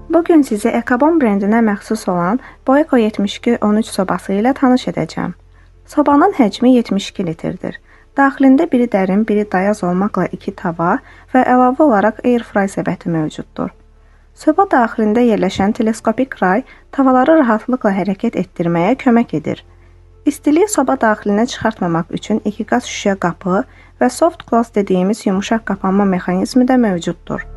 Bugün sizi Ekabon brendinə məxsus olan Boeco 7213 sobası ilə tanış edəcəm. Sobanın həcmi 72 litrdir. Daxilində biri dərin, biri dayaz olmaqla 2 tava və əlavə olaraq airfry səbəti mövcuddur. Soba daxilində yerləşən teleskopik ray tavaları rahatlıqla hərəkət etdirməyə kömək edir. İstiliyi soba daxilinə çıxartmamaq üçün 2 qaz şüşə qapı və soft close dediyimiz yumuşaq qapanma mexanizmi də mövcuddur.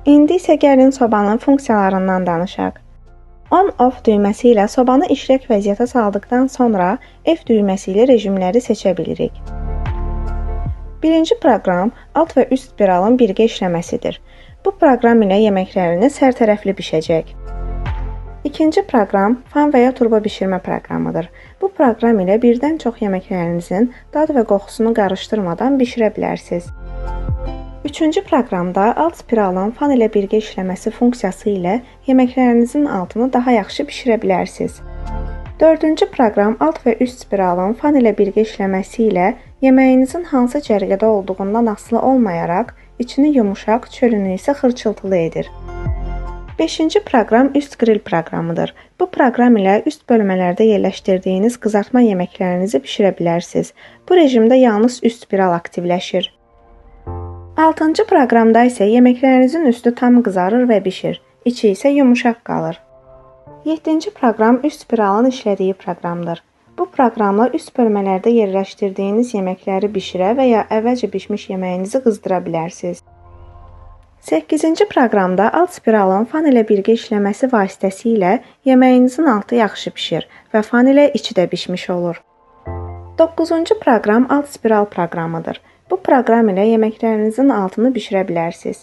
İndi isə gəlin sobanın funksiyalarından danışaq. On-off düyməsi ilə sobanı işlək vəziyyətə saldıqdan sonra F düyməsi ilə rejimləri seçə bilirik. Birinci proqram alt və üst spiralın birgə işləməsidir. Bu proqram ilə yeməkləriniz sərtərəfli bişəcək. İkinci proqram fan və ya turbo bişirmə proqramıdır. Bu proqram ilə birdən çox yeməklərinizin dad və qoxusunu qarışdırmadan bişirə bilərsiniz. Üçüncü proqramda alt spiralın fan ilə birgə işləməsi funksiyası ilə yeməklərinizin altını daha yaxşı bişirə bilərsiniz. Dördüncü proqram alt və üst spiralın fan ilə birgə işləməsi ilə yeməyinizin hansı cərgədə olduğundan asılı olmayaraq içini yumuşaq, çölünü isə xırçıltılı edir. Beşinci proqram üst grill proqramıdır. Bu proqram ilə üst bölmələrdə yerləşdirdiyiniz qızartma yeməklərinizi bişirə bilərsiniz. Bu rejimdə yalnız üst spiral aktivləşir. Altıncı proqramda isə yeməklərinizin üstü tam qızarır və bişir, içi isə yumuşaq qalır. Yeddinci proqram üst spiralın işlədiyi proqramdır. Bu proqramla üst bölmələrdə yerləşdirdiyiniz yeməkləri bişirə və ya əvvəlcə bişmiş yeməyinizi qızdıra bilərsiniz. 8-ci proqramda alt spiralın fan ilə birgə işləməsi vasitəsilə yeməyinizin altı yaxşı bişir və fan ilə içi də bişmiş olur. 9-cu proqram alt spiral proqramıdır. Bu proqram ilə yeməklərinizin altını bişirə bilərsiniz.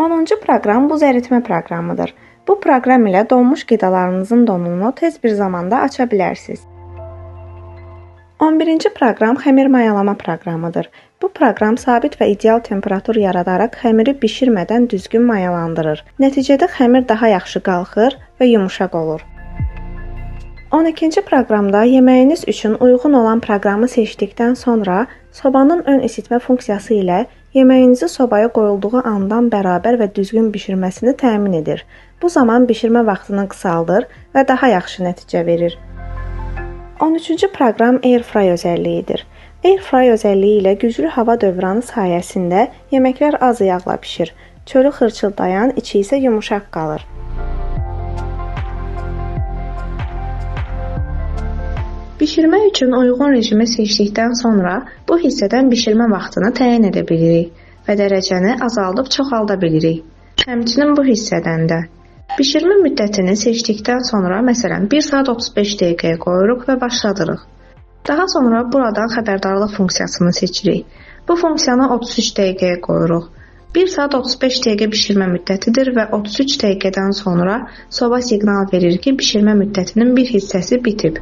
10-cu proqram buz əritmə proqramıdır. Bu proqram ilə donmuş qidalarınızın donunu tez bir zamanda aça bilərsiniz. 11-ci proqram xəmir mayalama proqramıdır. Bu proqram sabit və ideal temperatur yaradaraq xəmiri bişirmədən düzgün mayalandırır. Nəticədə xəmir daha yaxşı qalxır və yumuşaq olur. 12-ci proqramda yeməyiniz üçün uyğun olan proqramı seçdikdən sonra sobanın ön isitmə funksiyası ilə yeməyinizi sobaya qoyulduğu andan bərabər və düzgün bişirməsini təmin edir. Bu zaman bişirmə vaxtını qısaldır və daha yaxşı nəticə verir. 13-cü proqram airfry özəlliyidir. Airfry özəlliyi ilə güclü hava dövranı sayəsində yeməklər az yağla bişir. Çölü xırçıldayan, içi isə yumuşaq qalır. Bişirmə üçün uyğun rejimi seçdikdən sonra bu hissədən bişirmə vaxtını təyin edə bilirik və dərəcəni azaldıb çoxalda bilirik. Həmçinin bu hissədən də. Bişirmə müddətini seçdikdən sonra, məsələn, 1 saat 35 dəqiqəyə qoyuruq və başladırıq. Daha sonra buradan xəbərdarlıq funksiyasını seçirik. Bu funksiyanı 33 dəqiqəyə qoyuruq. 1 saat 35 dəqiqə bişirmə müddətidir və 33 dəqiqədən sonra soba siqnal verir ki, bişirmə müddətinin bir hissəsi bitib.